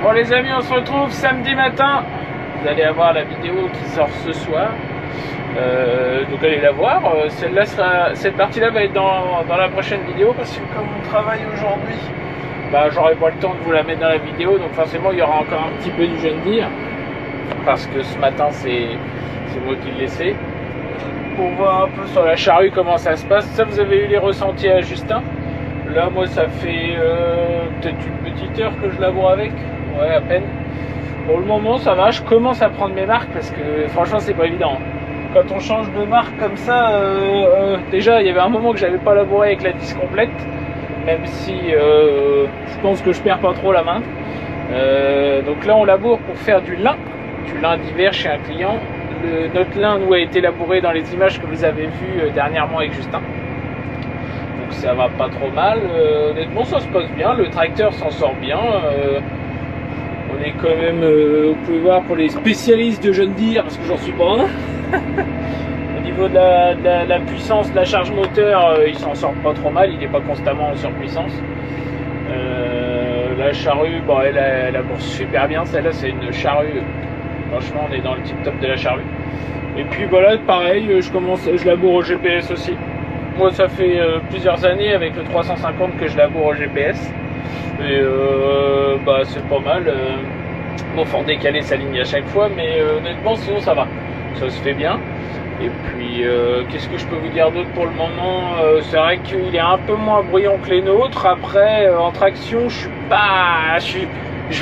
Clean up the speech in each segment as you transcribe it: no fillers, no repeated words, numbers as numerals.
Bon les amis, on se retrouve samedi matin. Vous allez avoir la vidéo qui sort ce soir. Donc allez la voir. Cette partie-là va être dans la prochaine vidéo parce que comme on travaille aujourd'hui, bah, j'aurai pas le temps de vous la mettre dans la vidéo. Donc forcément il y aura encore un petit peu du John Deere parce que ce matin c'est moi qui l'ai laissé. Pour voir un peu sur la charrue comment ça se passe. Ça, vous avez eu les ressentis à Justin. Là moi ça fait peut-être une petite heure que je laboure avec. Ouais, à peine. Pour le moment ça va, je commence à prendre mes marques parce que franchement c'est pas évident. Quand on change de marque comme ça, déjà il y avait un moment que j'avais pas labouré avec la 10 complète, même si je pense que je perds pas trop la main. Donc là on laboure pour faire du lin d'hiver chez un client. Notre lin nous a été labouré dans les images que vous avez vues dernièrement avec Justin. Donc ça va pas trop mal, honnêtement ça se passe bien, le tracteur s'en sort bien. On est quand même, vous pouvez voir, pour les spécialistes de John Deere, parce que j'en suis pas un. Au niveau de la puissance, de la charge moteur, il s'en sort pas trop mal, il n'est pas constamment en surpuissance. La charrue, bon, elle laboure super bien, celle-là c'est une charrue, franchement on est dans le tip top de la charrue. Et puis voilà, pareil, je laboure au GPS aussi. Moi ça fait plusieurs années avec le 350 que je laboure au GPS. Et bah c'est pas mal. Bon, faut décaler sa ligne à chaque fois, mais honnêtement sinon ça va, ça se fait bien. Et puis qu'est-ce que je peux vous dire d'autre pour le moment? C'est vrai qu'il est un peu moins bruyant que les nôtres. Après en traction je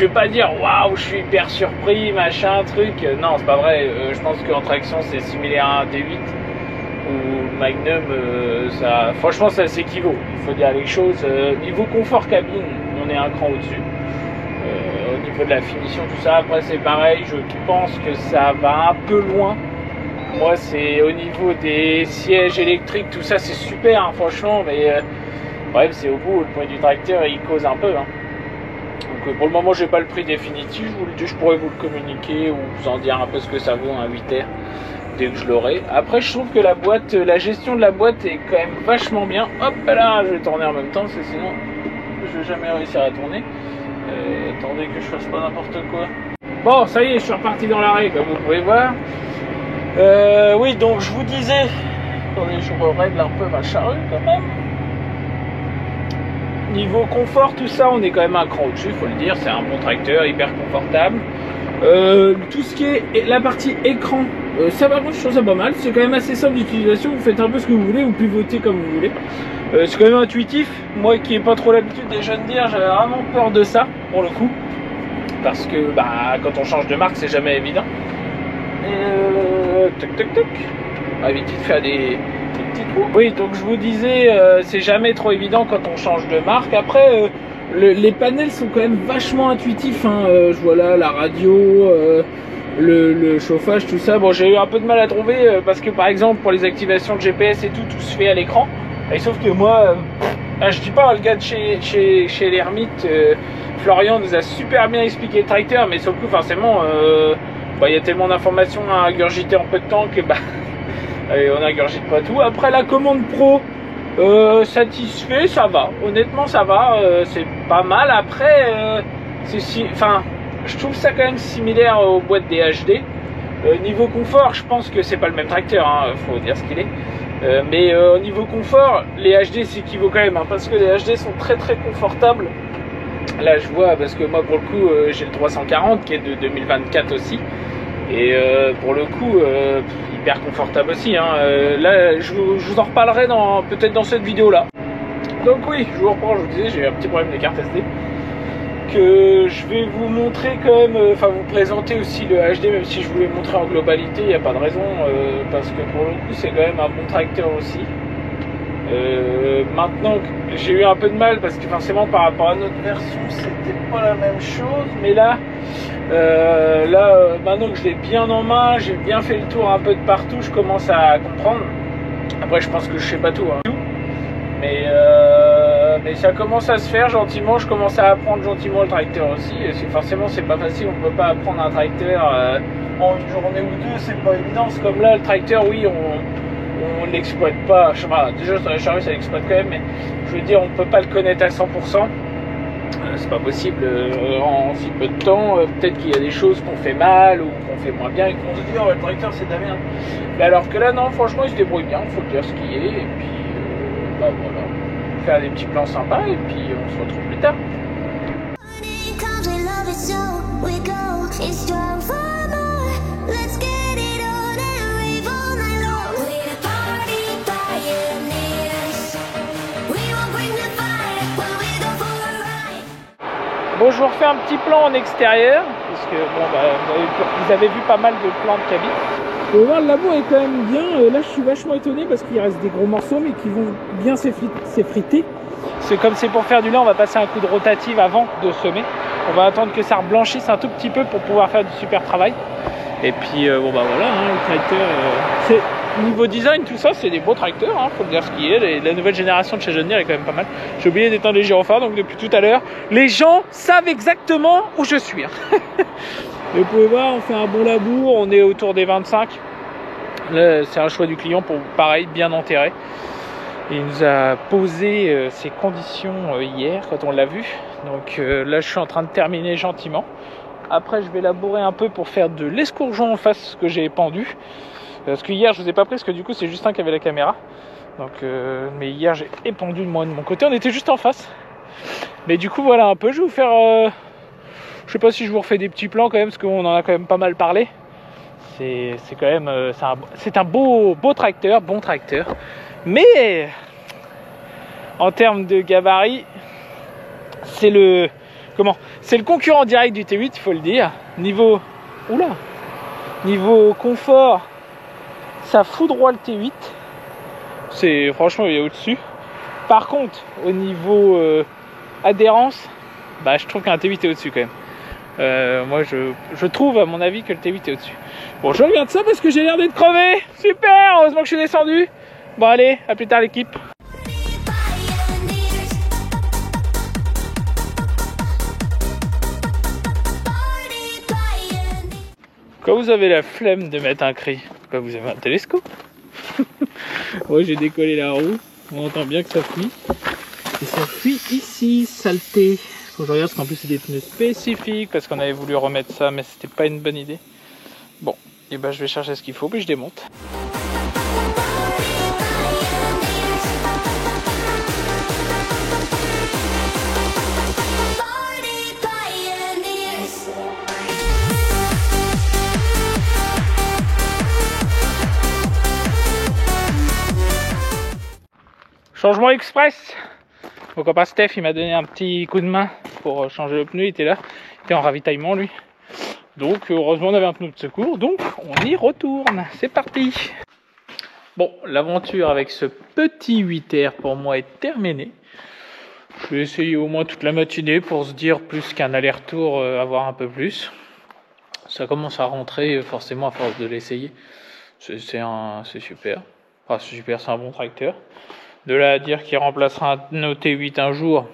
vais pas dire waouh je suis hyper surpris machin truc, non c'est pas vrai. Je pense qu'en traction c'est similaire à un T8 ou Magnum, franchement ça s'équivaut, il faut dire les choses. Niveau confort cabine on est un cran au-dessus. Au niveau de la finition tout ça, après c'est pareil, je pense que ça va un peu loin. Moi c'est au niveau des sièges électriques tout ça c'est super hein, franchement, mais bref c'est au bout, le point du tracteur il cause un peu hein. Donc pour le moment j'ai pas le prix définitif, je vous le dis, je pourrais vous le communiquer ou vous en dire un peu ce que ça vaut un 8R dès que je l'aurai. Après je trouve que la gestion de la boîte est quand même vachement bien. Hop là, je vais tourner en même temps parce que sinon je vais jamais réussir à tourner. Attendez que je fasse pas n'importe quoi. Bon ça y est, je suis reparti dans l'arrêt comme vous pouvez voir. Oui donc je vous disais, attendez je règle un peu ma charrue quand même. Niveau confort tout ça on est quand même un cran au-dessus, faut le dire, c'est un bon tracteur hyper confortable. Tout ce qui est la partie écran, ça par contre je trouve ça pas mal, c'est quand même assez simple d'utilisation, vous faites un peu ce que vous voulez, vous pivotez comme vous voulez. C'est quand même intuitif, moi qui n'ai pas trop l'habitude des John Deere, j'avais vraiment peur de ça pour le coup, parce que bah, quand on change de marque c'est jamais évident. Toc toc toc, on va éviter de faire des petits trous. Oui donc je vous disais, c'est jamais trop évident quand on change de marque. Après les panels sont quand même vachement intuitifs hein. Je vois là la radio, le chauffage, tout ça. Bon j'ai eu un peu de mal à trouver parce que par exemple pour les activations de GPS et tout se fait à l'écran. Et sauf que moi, je dis pas, le gars de chez l'Hermite, Florian nous a super bien expliqué le tracteur, mais sur le coup forcément, bah, y a tellement d'informations à ingurgiter en peu de temps que bah, on n'ingurgite pas tout. Après la commande pro, satisfait, ça va, honnêtement ça va, c'est pas mal. Après, je trouve ça quand même similaire aux boîtes des HD. Niveau confort, je pense que c'est pas le même tracteur, hein, faut dire ce qu'il est. Mais au niveau confort, les HD s'équivaut quand même, hein, parce que les HD sont très très confortables. Là je vois, parce que moi pour le coup j'ai le 340 qui est de 2024 aussi. Et pour le coup, hyper confortable aussi. Hein. Là je vous en reparlerai peut-être dans cette vidéo là. Donc oui, je vous reprends, je vous disais, j'ai eu un petit problème de carte SD. Que je vais vous montrer quand même, enfin vous présenter aussi le HD, même si je vous l'ai montré en globalité, il n'y a pas de raison, parce que pour le coup c'est quand même un bon tracteur aussi. Maintenant j'ai eu un peu de mal parce que forcément par rapport à notre version c'était pas la même chose, mais là maintenant que je l'ai bien en main, j'ai bien fait le tour un peu de partout, je commence à comprendre. Après je pense que je sais pas tout hein. Mais ça commence à se faire gentiment, je commence à apprendre gentiment le tracteur aussi, et forcément c'est pas facile, on peut pas apprendre un tracteur en une journée ou deux, c'est pas évident. C'est comme là le tracteur, oui on l'exploite pas. Enfin, déjà sur la charrue ça l'exploite quand même, mais je veux dire on peut pas le connaître à 100%. C'est pas possible en si peu de temps. Peut-être qu'il y a des choses qu'on fait mal ou qu'on fait moins bien et qu'on se dit oh le tracteur c'est de la merde. Mais alors que là non, franchement il se débrouille bien, faut le dire ce qu'il est. Et puis bah voilà, faire des petits plans sympas et puis on se retrouve plus tard. Bon, je vous refais un petit plan en extérieur, parce que bon, bah, vous avez vu pas mal de plans de cabine. Vous voyez, le labo est quand même bien. Là, je suis vachement étonné parce qu'il reste des gros morceaux, mais qui vont bien s'effriter. C'est comme c'est pour faire du lait, on va passer un coup de rotative avant de semer. On va attendre que ça reblanchisse un tout petit peu pour pouvoir faire du super travail. Et puis, bon, bah voilà, hein, le tracteur, niveau design, tout ça, c'est des beaux tracteurs, hein, faut le dire ce qui est. La nouvelle génération de chez John Deere est quand même pas mal. J'ai oublié d'éteindre les gyrophares, donc depuis tout à l'heure, les gens savent exactement où je suis. Hein. Vous pouvez voir, on fait un bon labour, on est autour des 25. C'est un choix du client pour, pareil, bien enterrer. Il nous a posé ses conditions hier, quand on l'a vu. Donc là, je suis en train de terminer gentiment. Après, je vais labourer un peu pour faire de l'escourgeon en face que j'ai pendu. Parce que hier je vous ai pas pris parce que du coup c'est Justin qui avait la caméra. Donc mais hier j'ai épendu moi de mon côté, on était juste en face. Mais du coup voilà un peu, je vais vous faire je sais pas si je vous refais des petits plans quand même parce qu'on en a quand même pas mal parlé. C'est quand même c'est un beau tracteur, bon tracteur. Mais en termes de gabarit, c'est le concurrent direct du T8, il faut le dire. Niveau confort, ça foudroie le T8. C'est franchement il est au-dessus. Par contre, au niveau adhérence, bah je trouve qu'un T8 est au-dessus quand même. Moi je trouve à mon avis que le T8 est au-dessus. Bon, je regarde ça parce que j'ai l'air d'être crevé. Super, heureusement que je suis descendu. Bon allez, à plus tard l'équipe. Quand vous avez la flemme de mettre un cri, bah vous avez un télescope. Moi j'ai décollé la roue, on entend bien que ça fuit. Et ça fuit ici, saleté. Faut que je regarde parce qu'en plus c'est des pneus spécifiques, parce qu'on avait voulu remettre ça, mais c'était pas une bonne idée. Bon, et bah je vais chercher ce qu'il faut, puis je démonte. Changement express. Mon copain Steph il m'a donné un petit coup de main pour changer le pneu, il était là, il était en ravitaillement lui. Donc heureusement on avait un pneu de secours, donc on y retourne, c'est parti. Bon, l'aventure avec ce petit 8R pour moi est terminée. Je vais essayer au moins toute la matinée pour se dire plus qu'un aller-retour, avoir un peu plus. Ça commence à rentrer forcément à force de l'essayer. C'est super. Enfin, c'est super, c'est un bon tracteur. De là à dire qu'il remplacera un T8 un jour,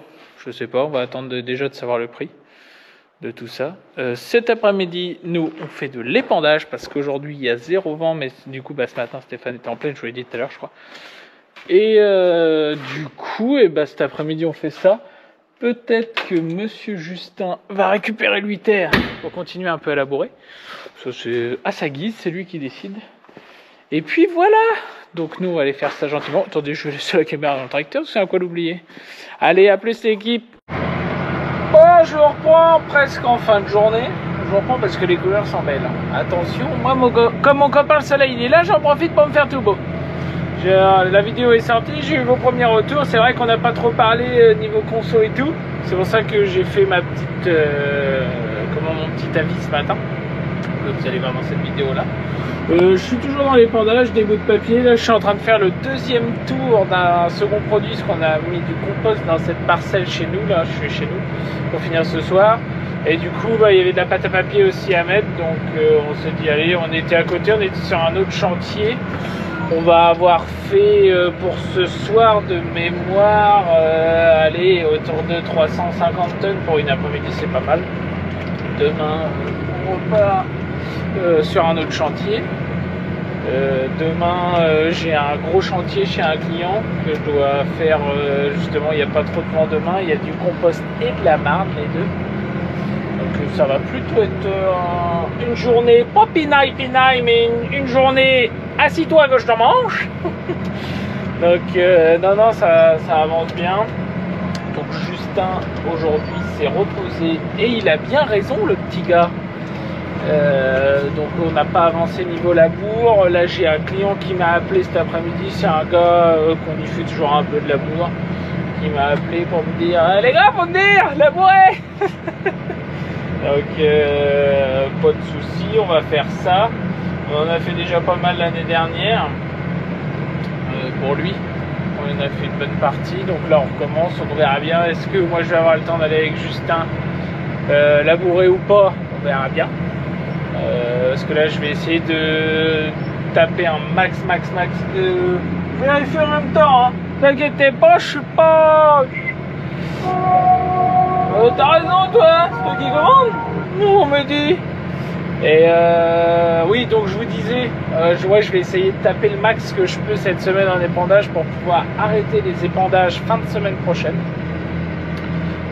je sais pas, on va attendre déjà de savoir le prix de tout ça. Cet après-midi, nous, on fait de l'épandage parce qu'aujourd'hui, il y a 0 vent, mais du coup, ce matin, Stéphane était en pleine, je vous l'ai dit tout à l'heure, je crois. Et du coup, cet après-midi, on fait ça. Peut-être que Monsieur Justin va récupérer le 8R pour continuer un peu à labourer. Ça, c'est à sa guise, c'est lui qui décide. Et puis voilà. Donc nous on va aller faire ça gentiment. Attendez, je vais laisser la caméra dans le tracteur, c'est à quoi l'oublier. Allez, appelez cette équipe. Bon, je reprends presque en fin de journée. Je reprends parce que les couleurs sont belles. Attention, moi comme mon copain le soleil il est là, j'en profite pour me faire tout beau. La vidéo est sortie, j'ai eu vos premiers retours. C'est vrai qu'on n'a pas trop parlé niveau conso et tout. C'est pour ça que j'ai fait ma petite mon petit avis ce matin. Vous allez voir dans cette vidéo là. Je suis toujours dans l'épandage des bouts de papier. Là, je suis en train de faire le deuxième tour d'un second produit, parce qu'on a mis du compost dans cette parcelle chez nous. Là, je suis chez nous pour finir ce soir. Et du coup, il y avait de la pâte à papier aussi à mettre. Donc, on s'est dit, allez, on était à côté, on était sur un autre chantier. On va avoir fait pour ce soir de mémoire, allez, autour de 350 tonnes pour une après-midi, c'est pas mal. Demain, on repart sur un autre chantier. Demain, j'ai un gros chantier chez un client que je dois faire. Justement, il n'y a pas trop de vent demain. Il y a du compost et de la marne, les deux. Donc ça va plutôt être une journée, pas pinaille, mais une journée assis-toi que je te mange. Donc non, ça avance bien. Donc Justin aujourd'hui s'est reposé et il a bien raison, le petit gars. Donc on n'a pas avancé niveau labour. Là j'ai un client qui m'a appelé cet après-midi. C'est un gars qu'on lui fait toujours un peu de labour, qui m'a appelé pour me dire les gars, faut venir labourer. Donc pas de soucis, on va faire ça. On en a fait déjà pas mal l'année dernière pour lui. On en a fait une bonne partie. Donc là on recommence, on verra bien. Est-ce que moi je vais avoir le temps d'aller avec Justin labourer ou pas? On verra bien. Parce que là je vais essayer de taper un max de... Je vais faire en même temps, hein. T'inquiète pas, je suis pas... t'as raison toi, c'est toi qui commande. Nous on me dit. Et oui, donc je vous disais, je vais essayer de taper le max que je peux cette semaine en épandage pour pouvoir arrêter les épandages fin de semaine prochaine.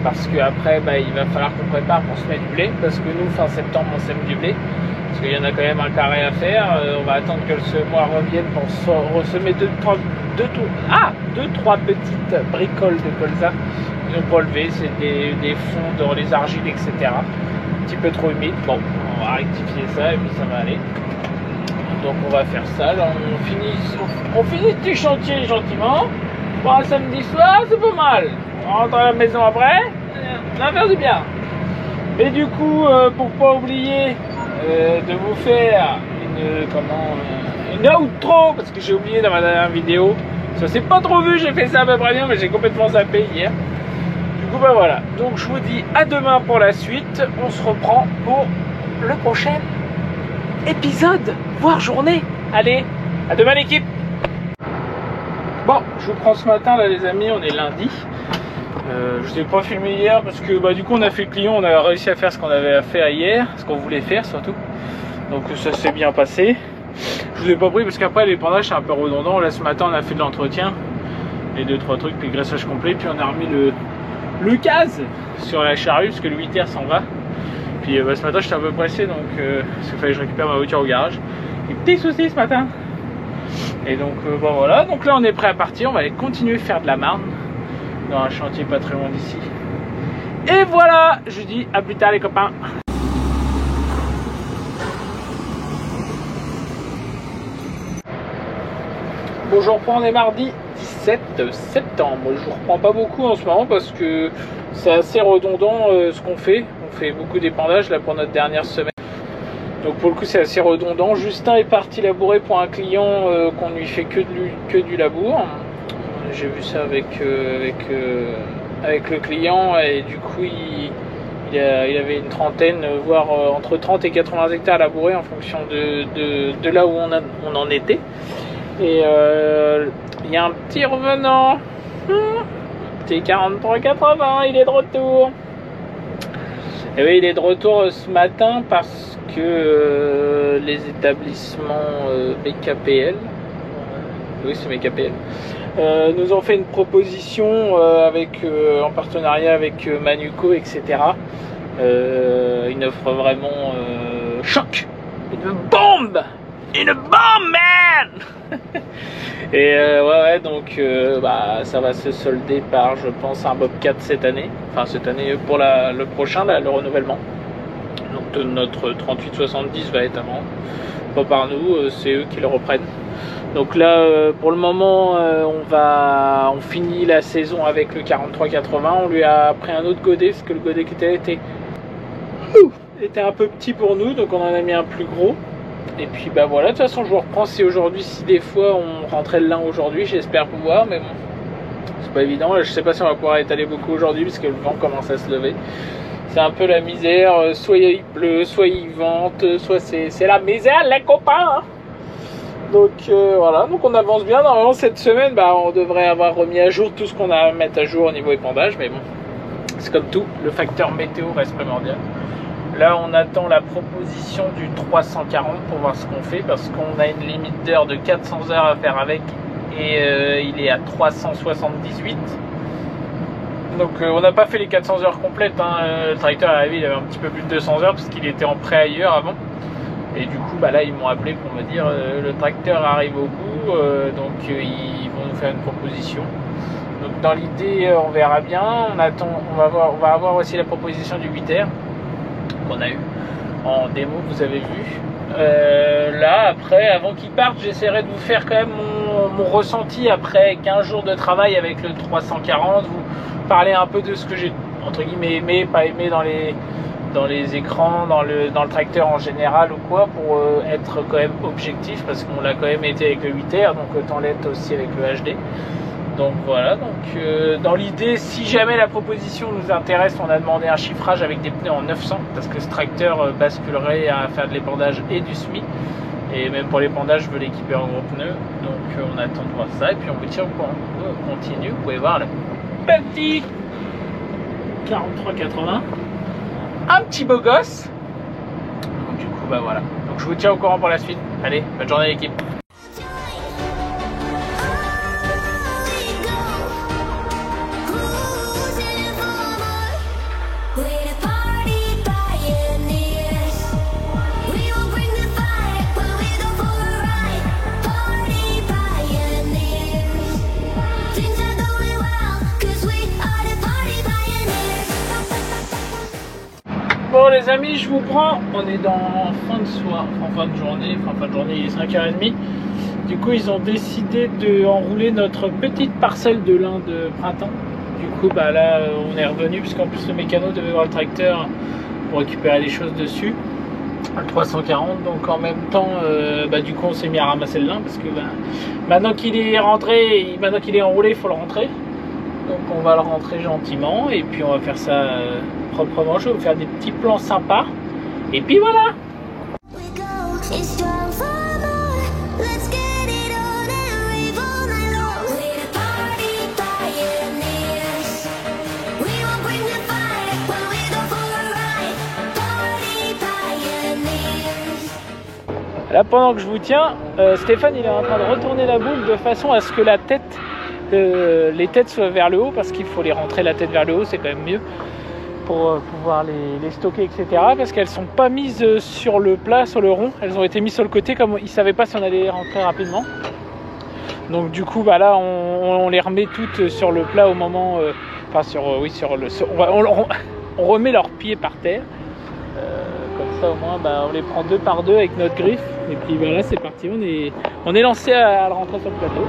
Parce qu'après, il va falloir qu'on prépare pour semer du blé. Parce que nous, fin septembre, on sème du blé. Parce qu'il y en a quand même un carré à faire. On va attendre que le semoir revienne pour ressemer deux, trois petites bricoles de colza. Ils n'ont pas levé, c'est des fonds dans les argiles, etc. Un petit peu trop humide. Bon, on va rectifier ça et puis ça va aller. Donc on va faire ça. Là, on finit ce petit chantier gentiment. Pour un samedi soir, c'est pas mal. On rentre à la maison après, ça va faire du bien. Et du coup, pour pas oublier de vous faire une outro, parce que j'ai oublié dans ma dernière vidéo, ça s'est pas trop vu, j'ai fait ça à peu près bien, mais j'ai complètement zappé hier. Du coup, voilà. Donc je vous dis à demain pour la suite. On se reprend pour le prochain épisode, voire journée. Allez, à demain l'équipe. Bon, je vous prends ce matin là les amis, on est lundi. Je ne vous ai pas filmé hier parce que du coup on a fait le client, on a réussi à faire ce qu'on avait à faire hier, ce qu'on voulait faire surtout. Donc ça s'est bien passé. Je vous ai pas pris parce qu'après l'épandage c'est un peu redondant. Là ce matin on a fait de l'entretien, les 2-3 trucs, puis le graissage complet, puis on a remis le case sur la charrue parce que le 8R s'en va. Puis ce matin j'étais un peu pressé donc parce qu'il fallait que je récupère ma voiture au garage. Des petits soucis ce matin. Et donc voilà, donc là on est prêt à partir, on va aller continuer à faire de la marne dans un chantier pas très loin d'ici. Et voilà, je dis à plus tard les copains. Bon, je reprends, on est mardi 17 septembre. Je vous reprends pas beaucoup en ce moment parce que c'est assez redondant ce qu'on fait. On fait beaucoup d'épandage là pour notre dernière semaine. Donc pour le coup c'est assez redondant. Justin est parti labourer pour un client qu'on lui fait que du labour. J'ai vu ça avec le client et du coup il avait une trentaine, voire entre 30 et 80 hectares labourés en fonction de là où on en était. Et il y a un petit revenant, petit 43,80, il est de retour. Et oui, il est de retour ce matin parce que les établissements BKPL, oui c'est BKPL, nous ont fait une proposition en partenariat avec Manuco, etc. Une offre vraiment choc, une bombe, man. Et ouais, donc ça va se solder par, je pense, un Bobcat cette année. Enfin cette année pour le prochain, là, le renouvellement. Donc notre 3870 va être à vendre, pas par nous, c'est eux qui le reprennent. Donc là pour le moment on finit la saison avec le 4380. On lui a pris un autre godet parce que le godet qui était un peu petit pour nous, donc on en a mis un plus gros. Et puis voilà, de toute façon je vous reprends si aujourd'hui, si des fois on rentrait le lin aujourd'hui, j'espère pouvoir, mais bon c'est pas évident. Je sais pas si on va pouvoir étaler beaucoup aujourd'hui parce que le vent commence à se lever. C'est un peu la misère, soit il pleut, soit il vente, soit c'est la misère les copains, hein. Donc voilà, donc on avance bien. Normalement cette semaine on devrait avoir remis à jour tout ce qu'on a à mettre à jour au niveau épandage, mais bon, c'est comme tout, le facteur météo reste primordial. Là on attend la proposition du 340 pour voir ce qu'on fait, parce qu'on a une limite d'heure de 400 heures à faire avec, et il est à 378. Donc on n'a pas fait les 400 heures complètes, hein. Le tracteur est arrivé, il avait un petit peu plus de 200 heures parce qu'il était en prêt ailleurs avant. Et du coup là ils m'ont appelé pour me dire le tracteur arrive au bout, donc ils vont nous faire une proposition. Donc dans l'idée on verra bien, on va avoir aussi la proposition du 8R qu'on a eu en démo, vous avez vu. Là après, avant qu'ils partent, j'essaierai de vous faire quand même mon ressenti après 15 jours de travail avec le 340, vous parler un peu de ce que j'ai entre guillemets aimé, pas aimé dans les écrans, dans le tracteur en général ou quoi, pour être quand même objectif, parce qu'on l'a quand même été avec le 8R, donc autant l'être aussi avec le HD. Donc voilà, donc dans l'idée, si jamais la proposition nous intéresse, on a demandé un chiffrage avec des pneus en 900, parce que ce tracteur basculerait à faire de l'épandage et du SMI, et même pour l'épandage je veux l'équiper en gros pneus, donc on attend de voir ça, et puis on vous tient au courant. On continue, vous pouvez voir le petit 4380, un petit beau gosse. Donc du coup bah voilà, donc je vous tiens au courant pour la suite. Allez, bonne journée l'équipe. Bon les amis, je vous prends, on est dans fin de soir, fin de journée, il est 5h30. Du coup ils ont décidé de enrouler notre petite parcelle de lin de printemps. Du coup bah là on est revenu, puisqu'en plus le mécano devait voir le tracteur pour récupérer des choses dessus, le 340. Donc en même temps du coup on s'est mis à ramasser le lin, parce que maintenant qu'il est rentré, maintenant qu'il est enroulé, il faut le rentrer. Donc on va le rentrer gentiment, et puis on va faire ça proprement. Je vais vous faire des petits plans sympas, et puis voilà. Là pendant que je vous tiens, Stéphane il est en train de retourner la boule de façon à ce que la tête, les têtes soient vers le haut, parce qu'il faut les rentrer la tête vers le haut, c'est quand même mieux pour pouvoir les stocker, etc. Parce qu'elles sont pas mises sur le plat, sur le rond, elles ont été mises sur le côté, comme ils savaient pas si on allait les rentrer rapidement. Donc du coup là on les remet toutes sur le plat au moment, on remet leurs pieds par terre, comme ça au moins on les prend 2 par 2 avec notre griffe, et puis voilà c'est parti, on est lancé à le rentrer sur le plateau.